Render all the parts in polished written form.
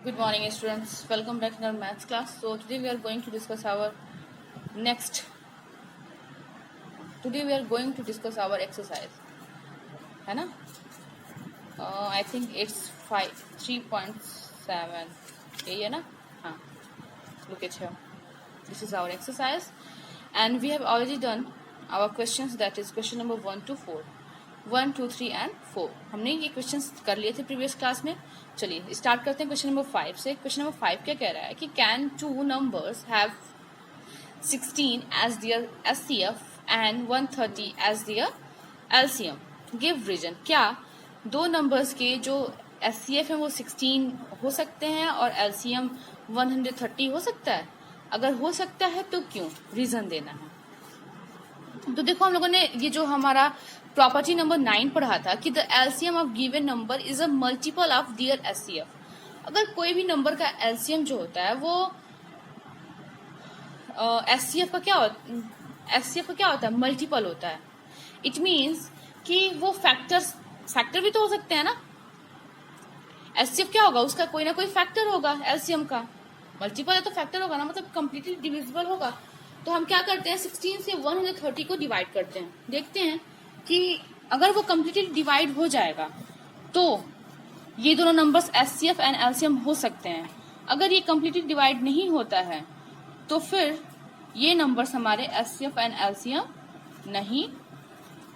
Good morning, students. Welcome back in our maths class. So today we are going to discuss our next. Today we are going to discuss our exercise. है ना? I think it's 3.7. यही है ना? हाँ. Look at here. This is our exercise, and we have already done our questions. That is question number 1 to 4. 1, 2, 3 and 4. हमने ये questions कर लिए थे प्रीवियस क्लास में. चलिए स्टार्ट करते हैं क्वेश्चन नंबर 5 से. क्वेश्चन नंबर 5 क्या कह रहा है कि can two numbers have 16 as their SCF and 130 as their LCM. Give reason. क्या दो नंबर्स के जो SCF है वो 16 हो सकते हैं और LCM 130 हो सकता है? अगर हो सकता है तो क्यों? रीजन देना है. तो देखो हम लोगों ने ये जो हमारा प्रॉपर्टी नंबर 9 पढ़ा था कि the LCM of given number is a multiple of their HCF. अगर कोई भी नंबर का एलसीएम जो होता है वो एचसीएफ का क्या होता है? मल्टीपल होता है. इट मीन्स कि वो फैक्टर भी तो हो सकते हैं ना. एचसीएफ क्या होगा? उसका कोई ना कोई फैक्टर होगा. एलसीएम का मल्टीपल है तो फैक्टर होगा ना, मतलब कंप्लीटली डिविजिबल होगा. तो हम क्या करते हैं, 16 से 130 को डिवाइड करते हैं. देखते हैं कि अगर वो कंप्लीटली डिवाइड हो जाएगा तो ये दोनों नंबर्स एचसीएफ एंड एलसीएम हो सकते हैं. अगर ये कंप्लीटली डिवाइड नहीं होता है तो फिर ये नंबर्स हमारे एचसीएफ एंड एलसीएम नहीं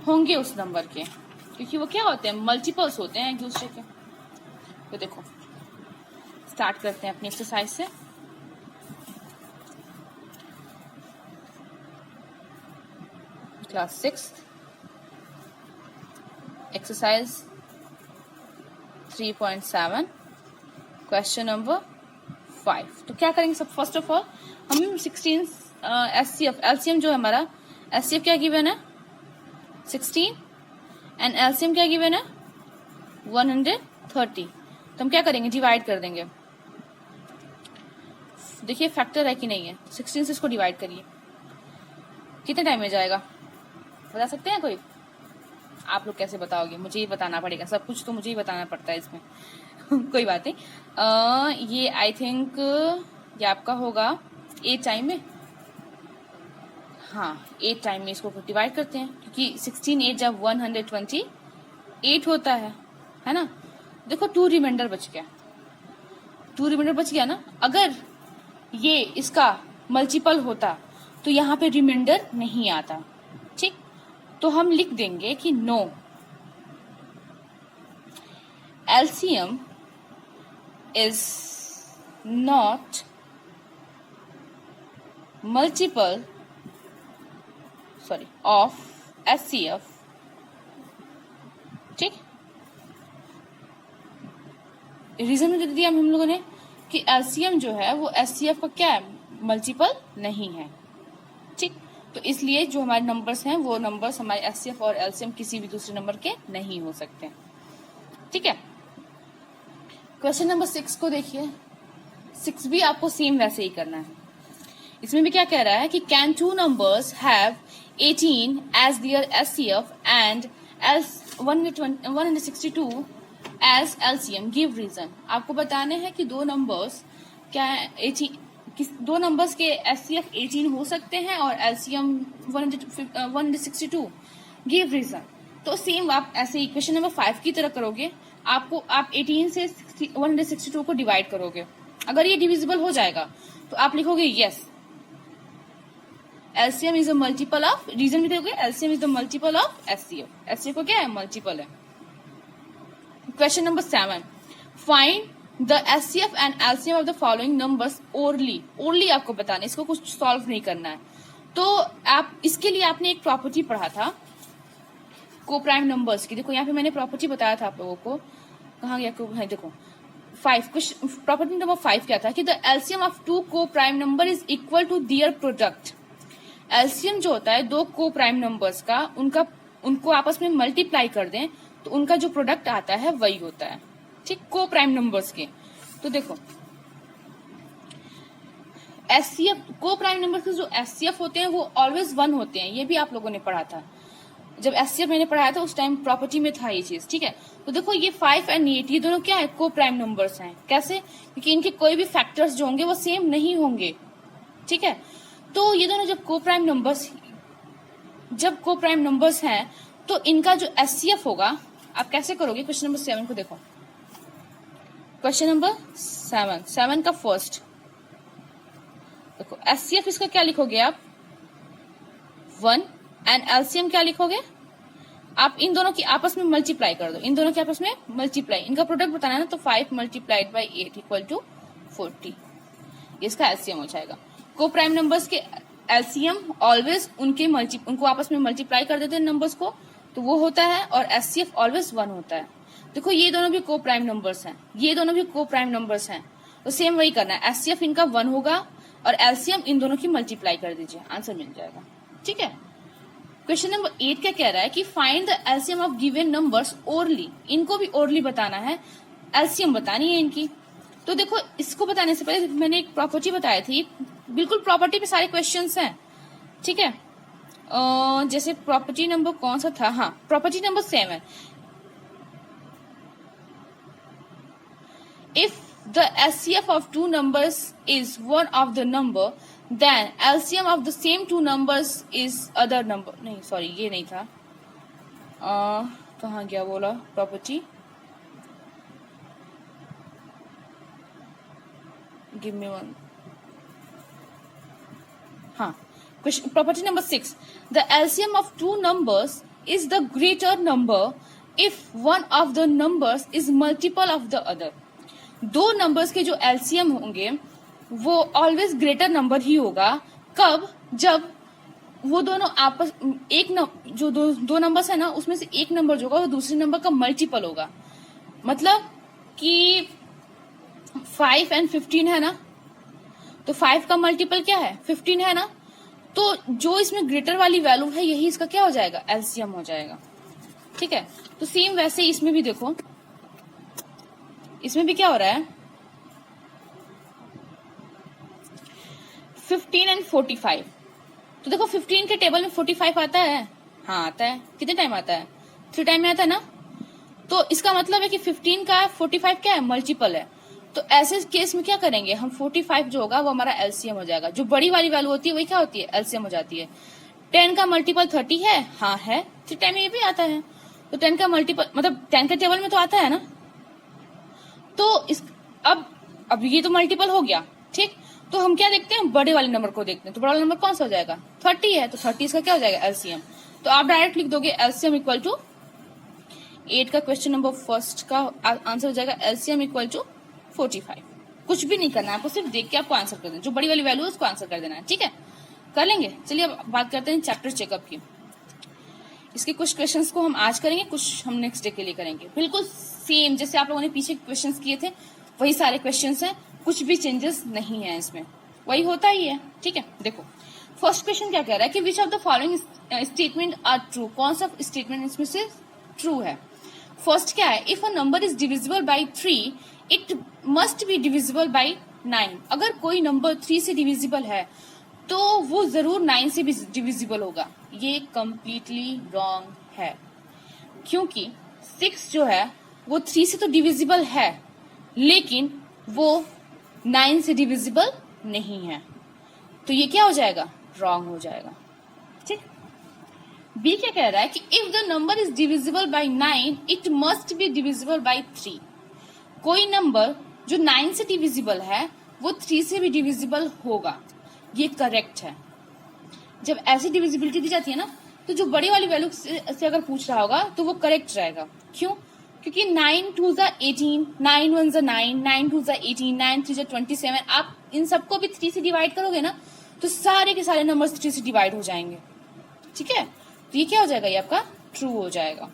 होंगे उस नंबर के, क्योंकि वो क्या होते हैं? मल्टीपल्स होते हैं एक दूसरे के. तो देखो स्टार्ट करते हैं अपनी एक्सरसाइज से. Class 6 exercise 3.7 question number 5. तो क्या करेंगे? सब फर्स्ट ऑफ ऑल हम 16 एचसीएफ एलसीएम जो है हमारा एचसीएफ क्या गिवन है? 16 एंड एलसीएम क्या गिवन है? 130. तो हम क्या करेंगे? डिवाइड कर देंगे. देखिए फैक्टर है कि नहीं है. 16 से इसको डिवाइड करिए. कितने टाइम में जाएगा बता सकते हैं कोई? आप लोग कैसे बताओगे? मुझे ही बताना पड़ेगा. सब कुछ तो मुझे ही बताना पड़ता है इसमें. कोई बात नहीं. ये आई थिंक ये आपका होगा 8 टाइम में. हाँ 8 टाइम में इसको डिवाइड करते हैं, क्योंकि 16 8 जब 128 होता है ना. देखो 2 रिमाइंडर बच गया ना. अगर ये इसका मल्टीपल होता तो यहाँ पे रिमाइंडर नहीं आता. ठीक, तो हम लिख देंगे कि no, LCM is not multiple of HCF. ठीक, रीजन में दे दिया हम लोगों ने कि एलसीएम जो है वो एचसीएफ का क्या है? मल्टीपल नहीं है. ठीक, तो इसलिए जो हमारे नंबर्स हैं वो नंबर्स हमारे एचसीएफ और एलसीएम किसी भी दूसरे नंबर के नहीं हो सकते. ठीक है. क्वेश्चन नंबर 6 को देखिए. 6 भी आपको सेम वैसे ही करना है. इसमें भी क्या कह रहा है कि can two numbers have 18 as their HCF and 162 as LCM. Give reason. आपको बताने हैं कि दो नंबर्स दो नंबर्स के एचसीएफ 18 हो सकते हैं और एलसीएम 162. Give reason. तो सेम आप ऐसे इक्वेशन नंबर 5 की तरह करोगे. आप 18 से 162 को डिवाइड करोगे. अगर ये डिविजिबल हो जाएगा तो आप लिखोगे yes, LCM is a multiple of. Reason भी दोगे, LCM is the multiple of HCF. HCF को क्या है? मल्टीपल है. Question number 7. Find the HCF and LCM of the following numbers orally आपको बताना. इसको कुछ सॉल्व नहीं करना है. तो आप इसके लिए आपने एक प्रॉपर्टी पढ़ा था को प्राइम नंबर्स की. देखो यहाँ पे मैंने प्रॉपर्टी बताया था आप लोगों को. कहाँ गया? देखो 5. प्रॉपर्टी नंबर 5 क्या था कि द एलसीएम ऑफ 2 को prime number is equal to their product. LCM जो होता है दो को प्राइम नंबर्स का, उनको आपस में मल्टीप्लाई कर दें तो उनका जो प्रोडक्ट आता है वही होता है. ठीक, को प्राइम नंबर्स के. तो देखो एचसीएफ को प्राइम नंबर्स के जो एचसीएफ होते हैं वो ऑलवेज 1 होते हैं. ये भी आप लोगों ने पढ़ा था. जब एचसीएफ मैंने पढ़ाया था उस टाइम प्रॉपर्टी में था ये चीज, ठीक है। तो देखो ये 5 एंड 8 ये दोनों क्या है, को प्राइम नंबर्स हैं। कैसे? क्योंकि इनके कोई भी फैक्टर्स जो होंगे वो सेम नहीं होंगे, ठीक है। तो ये दोनों जब को प्राइम नंबर्स हैं तो इनका जो एचसीएफ होगा, आप कैसे करोगे? क्वेश्चन नंबर 7 को देखो। क्वेश्चन नंबर 7 का फर्स्ट देखो, एचसीएफ इसका क्या लिखोगे आप? 1 एंड एलसीएम क्या लिखोगे? आप इन दोनों की आपस में मल्टीप्लाई कर दो, इन दोनों के आपस में मल्टीप्लाई, इनका प्रोडक्ट बताना है ना, तो 5 मल्टीप्लाइड बाई 8 इक्वल टू 40, इसका एलसीएम हो जाएगा। को प्राइम नंबर्स के एलसीएम ऑलवेज उनको आपस में मल्टीप्लाई कर देते हैं नंबर्स को, तो वो होता है, और एचसीएफ ऑलवेज 1 होता है। देखो ये दोनों भी को प्राइम नंबर्स हैं, ये दोनों भी को प्राइम नंबर्स हैं, तो सेम वही करना है, एचसीएफ इनका 1 होगा और एलसीएम इन दोनों की मल्टीप्लाई कर दीजिए, आंसर मिल जाएगा, ठीक है। क्वेश्चन नंबर 8 क्या कह रहा है कि find the LCM of given numbers orally, इनको भी ओरली बताना है, एलसीएम बतानी है इनकी। तो देखो इसको बताने से पहले मैंने एक प्रॉपर्टी बताई थी, बिल्कुल प्रॉपर्टी पे सारे क्वेश्चंस हैं, ठीक है। जैसे प्रॉपर्टी नंबर कौन सा था, हाँ property number 7, if the HCF of two numbers is one of the number, then LCM of the same two numbers is other number। नहीं सॉरी ये नहीं था, कहाँ गया बोला प्रॉपर्टी, गिव मी वन, हाँ property number 6, the LCM of two numbers is the greater number if one of the numbers is multiple of the other। दो numbers के जो एलसीएम होंगे वो ऑलवेज ग्रेटर नंबर ही होगा, कब? जब वो दोनों आपस जो दो नंबर्स है ना उसमें से एक नंबर जो होगा वो दूसरे नंबर का मल्टीपल होगा। मतलब कि 5 एंड 15 है ना, तो 5 का मल्टीपल क्या है? 15 है ना, तो जो इसमें ग्रेटर वाली वैल्यू है यही इसका क्या हो जाएगा? एलसीएम हो जाएगा, ठीक है। तो सेम वैसे इसमें भी देखो, इसमें भी क्या हो रहा है, 15 एंड 45। तो देखो 15 के टेबल में 45 आता है, हाँ आता है, कितने टाइम आता है? 3 टाइम में आता है ना। तो इसका मतलब है कि 15 का 45 क्या है? मल्टीपल है। तो ऐसे केस में क्या करेंगे हम, 45 जो होगा वो हमारा एलसीएम हो जाएगा। जो बड़ी वाली वैल्यू होती है वही क्या होती है? एलसीएम हो जाती है। 10 का मल्टीपल 30 है, हाँ है, 3 टाइम में ये भी आता है। तो 10 का मल्टीपल मतलब 10 के टेबल में तो आता है ना। तो इस अब ये तो मल्टीपल हो गया, ठीक। तो हम क्या देखते हैं? बड़े वाले नंबर को देखते हैं। तो बड़ा वाला नंबर कौन सा हो जाएगा? 30 है, तो 30 इसका क्या हो जाएगा? एलसीएम। तो आप डायरेक्ट लिख दोगे एलसीएम इक्वल टू 8 का क्वेश्चन नंबर फर्स्ट का आंसर हो जाएगा एलसीएम इक्वल टू 45। कुछ भी नहीं करना है आपको, सिर्फ देख के आपको आंसर कर देना, जो बड़ी वाली वैल्यू है उसको आंसर कर देना है, ठीक है। कर लेंगे। चलिए अब बात करते हैं चैप्टर चेकअप की। इसके कुछ क्वेश्चंस को हम आज करेंगे, कुछ हम नेक्स्ट डे के लिए करेंगे। बिल्कुल सेम जैसे आप लोगों ने पीछे क्वेश्चंस किए थे वही सारे क्वेश्चंस हैं, कुछ भी चेंजेस नहीं है इसमें, वही होता ही है, ठीक है। देखो फर्स्ट क्वेश्चन क्या कह रहा है कि which of the following statement are true, कौन सा स्टेटमेंट इसमें से ट्रू है। फर्स्ट क्या है, if a number is divisible by 3 it must be divisible by 9। अगर कोई नंबर 3 से डिविजिबल है तो वो जरूर 9 से भी डिविजिबल होगा। ये कंप्लीटली रॉन्ग है, क्योंकि 6 जो है वो 3 से तो डिविजिबल है लेकिन वो 9 से डिविजिबल नहीं है, तो ये क्या हो जाएगा? रॉन्ग हो जाएगा, ठीक। बी क्या कह रहा है कि if the number is divisible by 9 it must be divisible by 3। कोई नंबर जो 9 से डिविजिबल है वो 3 से भी डिविजिबल होगा, ये करेक्ट है। जब ऐसी डिविजिबिलिटी दी जाती है ना, तो जो बड़ी वाली वैल्यू से अगर पूछ रहा होगा तो वो करेक्ट रहेगा। क्यों? क्योंकि 9 2 ज़ा 18, 9 1 ज़ा 9, 9 2 ज़ा 18, 9 3 ज़ा 27। आप इन सबको भी 3 से डिवाइड करोगे ना तो सारे के सारे नंबर्स 3 से डिवाइड हो जाएंगे, ठीक है। तो ये क्या हो जाएगा? ये आपका ट्रू हो जाएगा।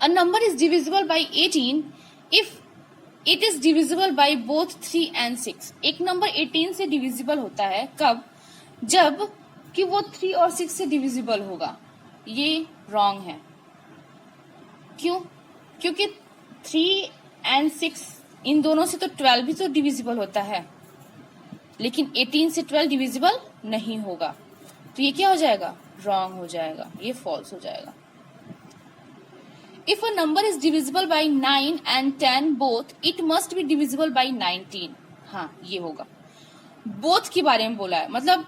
A number is divisible by 18 if it is divisible by both 3 and 6। एक नंबर 18 से डिविजिबल होता है कब? जब कि वो 3 और 6 से डिविजिबल होगा। ये रॉन्ग है। क्यों? क्योंकि 3 एंड 6 इन दोनों से तो 12 भी तो डिविजिबल होता है, लेकिन 18 से 12 डिविजिबल नहीं होगा। तो ये क्या हो जाएगा? रॉन्ग हो जाएगा, ये फॉल्स हो जाएगा। If a number is divisible by 9 and 10 both, it must be divisible by 19। हाँ, ये होगा। बोथ के बारे में बोला है, मतलब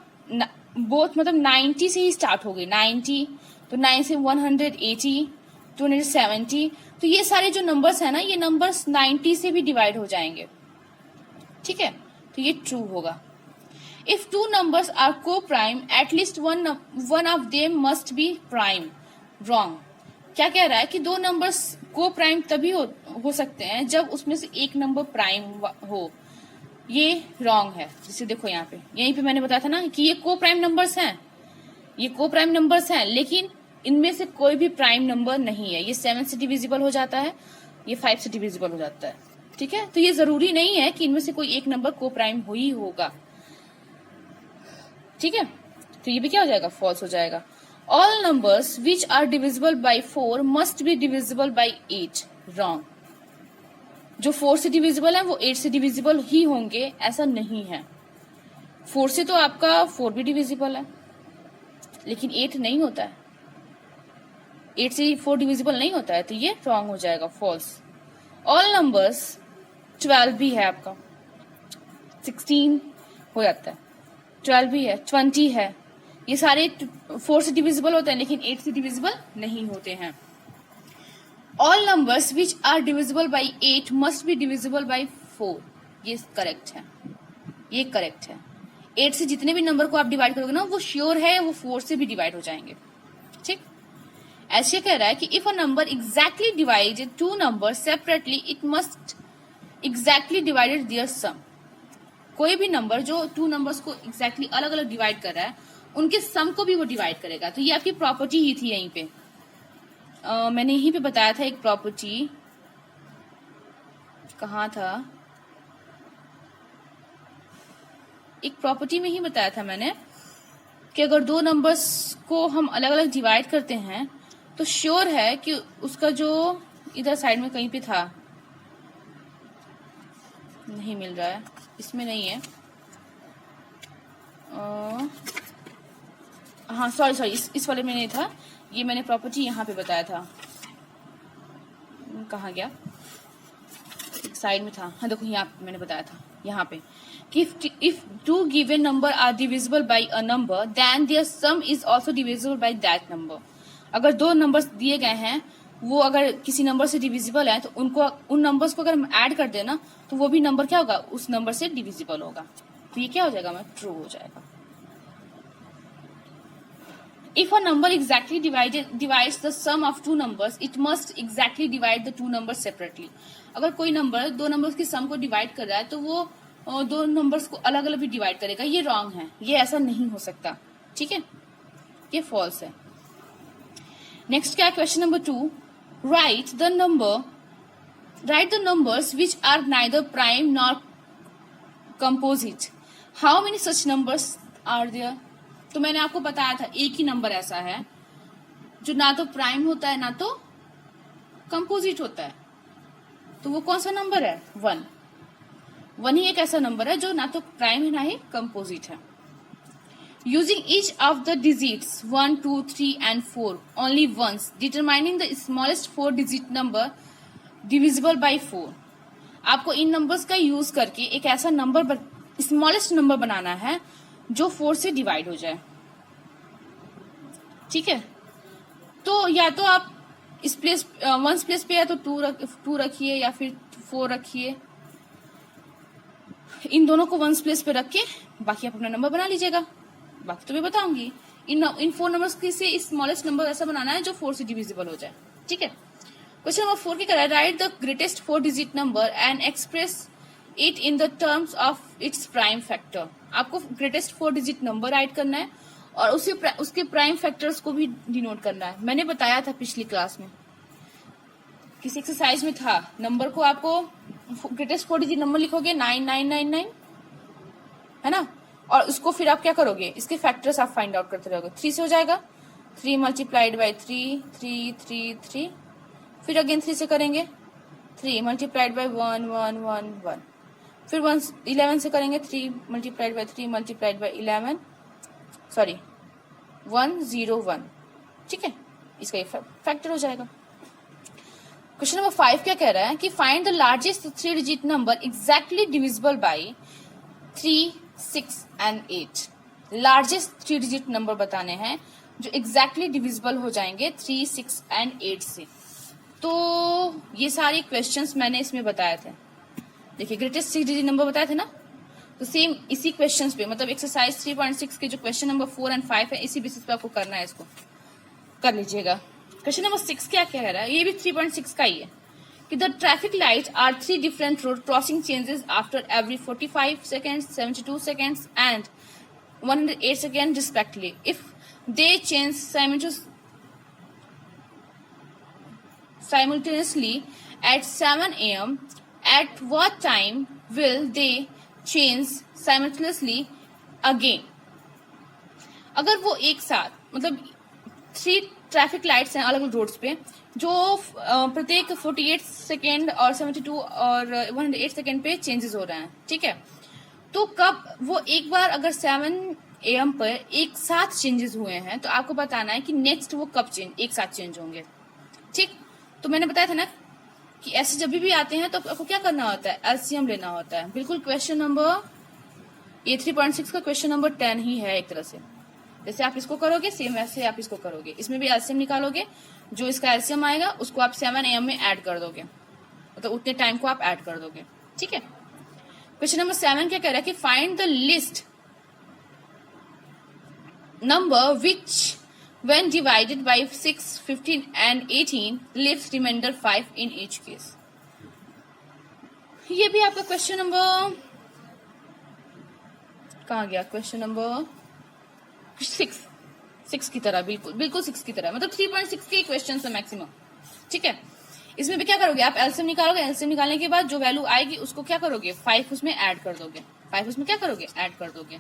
बोथ मतलब 90 से ही स्टार्ट हो गई, 90 तो 9 से 180, 270, तो ये सारे जो नंबर्स है ना, ये नंबर्स 90 से भी डिवाइड हो जाएंगे, ठीक है, तो ये ट्रू होगा। इफ टू नंबर्स आर को prime, at least one of them must be prime, wrong. क्या कह रहा है कि दो नंबर्स को प्राइम तभी हो सकते हैं जब उसमें से एक नंबर प्राइम हो, ये रॉन्ग है। जैसे देखो यहाँ पे, यहीं पे मैंने बताया था ना कि ये को प्राइम नंबर्स हैं, ये को प्राइम नंबर्स हैं, लेकिन इनमें से कोई भी प्राइम नंबर नहीं है। ये 7 से डिविजिबल हो जाता है, ये 5 से डिविजिबल हो जाता है, ठीक है। तो ये जरूरी नहीं है कि इनमें से कोई एक नंबर को प्राइम हो ही होगा, ठीक है। तो ये भी क्या हो जाएगा, फॉल्स हो जाएगा। All numbers which are divisible by 4 must be divisible by 8, wrong. जो 4 से डिविजिबल है वो 8 से डिविजिबल ही होंगे, ऐसा नहीं है। 4 से तो आपका 4 भी डिविजिबल है, लेकिन 8 नहीं होता है, 8 से 4 डिविजिबल नहीं होता है, तो ये रॉन्ग हो जाएगा, फॉल्स। ऑल नंबर्स, 12 भी है आपका, 16 हो जाता है, 12 भी है, 20 है, ये सारे 4 से डिविजिबल होते हैं, लेकिन 8 से डिविजिबल नहीं होते हैं। All numbers which are divisible by 8 must be divisible by 4, ये करेक्ट है, ये करेक्ट है। 8 से जितने भी नंबर को आप डिवाइड करोगे ना, वो श्योर है वो 4 से भी डिवाइड हो जाएंगे, ठीक। ऐसे कह रहा है कि if a number exactly divided two number separately, it must exactly divided their sum. कोई भी नंबर जो 2 नंबर्स को एग्जैक्टली अलग अलग डिवाइड कर रहा है, उनके सम को भी वो डिवाइड करेगा। तो ये आपकी प्रॉपर्टी ही थी यहीं पे, मैंने यहीं पे बताया था एक प्रॉपर्टी, कहाँ था, एक प्रॉपर्टी में ही बताया था मैंने कि अगर 2 नंबर्स को हम अलग अलग डिवाइड करते हैं तो श्योर है कि उसका जो इधर साइड में कहीं पे था, नहीं मिल रहा है, इसमें नहीं है, हाँ सॉरी इस वाले में नहीं था, ये मैंने प्रॉपर्टी यहाँ पे बताया था, कहाँ गया, एक साइड में था, हाँ देखो यहाँ पे मैंने बताया था, यहाँ पे कि if two given number are divisible by a number, then their sum is also divisible by that number। अगर 2 नंबर्स दिए गए हैं, वो अगर किसी नंबर से डिविजिबल है, तो उनको, उन नंबर्स को अगर हम ऐड कर देना, तो वो भी नंबर क्या होगा, उस नंबर से डिविजिबल होगा। तो ये क्या हो जाएगा, ट्रू हो जाएगा। If a number exactly divides the sum of 2 numbers, it must exactly divide the 2 numbers separately। अगर कोई नंबर 2 नंबर्स के सम को डिवाइड कर रहा है, तो वो 2 नंबर्स को अलग अलग भी डिवाइड करेगा, ये रॉन्ग है, ये ऐसा नहीं हो सकता, ठीक है, ये फॉल्स है। नेक्स्ट क्या है, question number 2, write the numbers which are neither prime nor composite, how many such numbers are there. तो मैंने आपको बताया था एक ही नंबर ऐसा है जो ना तो प्राइम होता है ना तो कंपोजिट होता है, तो वो कौन सा नंबर है, 1। 1 ही एक ऐसा नंबर है जो ना तो प्राइम है ना ही कंपोजिट है। Using each of the digits 1, 2, 3 and 4 only once, determining the smallest 4 digit number divisible by 4। आपको इन नंबर्स का यूज करके एक ऐसा नंबर, स्मॉलेस्ट नंबर बनाना है जो 4 से डिवाइड हो जाए, ठीक है। तो या तो आप इस प्लेस, वंस प्लेस पे या तो 2 रखिए या फिर 4 रखिए, इन दोनों को वंस प्लेस पे रख के बाकी आप अपना नंबर बना लीजिएगा, बाकी तो मैं बताऊंगी। इन 4 नंबर्स से स्मॉलेस्ट नंबर ऐसा बनाना है जो 4 से डिविजिबल हो जाए, ठीक है। क्वेश्चन नंबर 4 क्या कह रहा है, right the greatest 4 digit number and express it in the terms of its prime factor. आपको ग्रेटेस्ट 4 डिजिट नंबर राइट करना है और उसके प्राइम फैक्टर्स को भी डिनोट करना है। मैंने बताया था पिछली क्लास में, किसी एक्सरसाइज में था, नंबर को आपको ग्रेटेस्ट 4 डिजिट नंबर लिखोगे 9999, है ना, और उसको फिर आप क्या करोगे, इसके फैक्टर्स आप फाइंड आउट करते रहोगे। 3 से हो जाएगा, 3 मल्टीप्लाइड बाई 3, 3, 3, 3, फिर अगेन 3 से करेंगे, 3 मल्टीप्लाइड बाई 1, 1, 1, 1, फिर 11 से करेंगे, 3 multiplied by 3 multiplied by 11, sorry 101, ठीक है, इसका ये फैक्टर हो जाएगा। क्वेश्चन नंबर 5 क्या कह रहा है कि find the largest 3 digit number exactly divisible by 3, 6 and 8। Largest 3 digit number बताने हैं जो एग्जैक्टली डिविजिबल हो जाएंगे 3, 6 एंड 8 से। तो ये सारे क्वेश्चंस मैंने इसमें बताए थे। देखिए ग्रेटेस्ट 6 डिजिट नंबर बताए थे ना, तो सेम इसी क्वेश्चंस पे, मतलब एक्सरसाइज 3.6 के जो क्वेश्चन नंबर 4 एंड 5 है, इसी बेसिस पे आपको करना है, इसको कर लीजिएगा। क्वेश्चन नंबर 6 क्या कह रहा है, ये भी 3.6 का ही है कि the traffic light are 3 different road crossing changes after every 45 seconds, 72 seconds and 108 second respectively. If they change simultaneously at 7 a.m. at what time will they change simultaneously again? अगर वो एक साथ, मतलब 3 ट्रैफिक लाइट्स हैं अलग अलग roads पे जो प्रत्येक 48 सेकेंड और 72 और 108 सेकेंड पे चेंजेस हो रहे हैं, ठीक है, तो कब वो एक बार अगर 7 AM पर एक साथ चेंजेस हुए हैं तो आपको बताना है कि नेक्स्ट वो कब एक साथ चेंज होंगे, ठीक। तो मैंने बताया था ना कि ऐसे जब भी आते हैं तो आपको क्या करना होता है, एलसीएम लेना होता है। बिल्कुल क्वेश्चन नंबर ये 3.6 का क्वेश्चन नंबर 10 ही है एक तरह से। जैसे आप इसको करोगे सेम वैसे आप इसको करोगे, इसमें भी एलसीएम निकालोगे, जो इसका एलसीएम आएगा उसको आप 7 AM में ऐड कर दोगे, मतलब उतने टाइम को आप ऐड कर दोगे, ठीक है। क्वेश्चन नंबर 7 क्या कह रहा है कि find the list number which when divided by 6, 15 and 18 leaves remainder 5 in each case। ये भी आपका क्वेश्चन नंबर कहाँ गया, क्वेश्चन नंबर 6 की तरह, बिल्कुल 6 की तरह, मतलब 3.6 के क्वेश्चन है मैक्सिमम, ठीक है। इसमें भी क्या करोगे आप, एलसीएम निकालोगे, एलसीएम निकालने के बाद जो वैल्यू आएगी उसको क्या करोगे, 5 उसमें ऐड कर दोगे, 5 उसमें क्या करोगे, ऐड कर दोगे।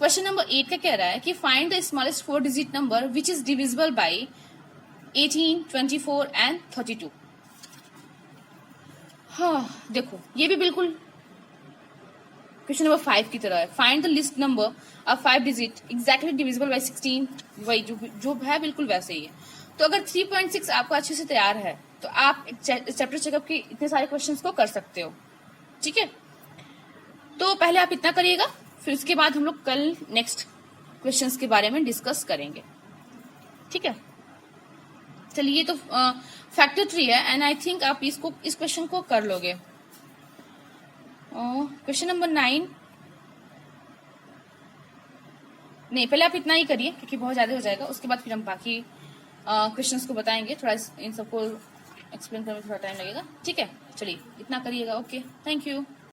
क्वेश्चन नंबर 8 का कह रहा है कि find the smallest 4 digit number which is divisible by 18, 24 and 32। हाँ देखो ये भी बिल्कुल क्वेश्चन नंबर 5 की तरह है। Find the list number of 5 digit exactly divisible by 16, वही जो है बिल्कुल वैसे ही है। तो अगर 3.6 आपको अच्छे से तैयार है तो आप चैप्टर चेकअप के इतने सारे क्वेश्चंस को कर सकते हो, ठीक है। तो पहले आप इतना करिएगा, फिर उसके बाद हम लोग कल नेक्स्ट क्वेश्चंस के बारे में डिस्कस करेंगे, ठीक है। चलिए तो फैक्टर ट्री है एंड आई थिंक आप इस क्वेश्चन को कर लोगे। क्वेश्चन नंबर 9 नहीं, पहले आप इतना ही करिए क्योंकि बहुत ज्यादा हो जाएगा, उसके बाद फिर हम बाकी क्वेश्चंस को बताएंगे। थोड़ा इन सबको एक्सप्लेन करने में थोड़ा टाइम लगेगा, ठीक है। चलिए इतना करिएगा, ओके, थैंक यू।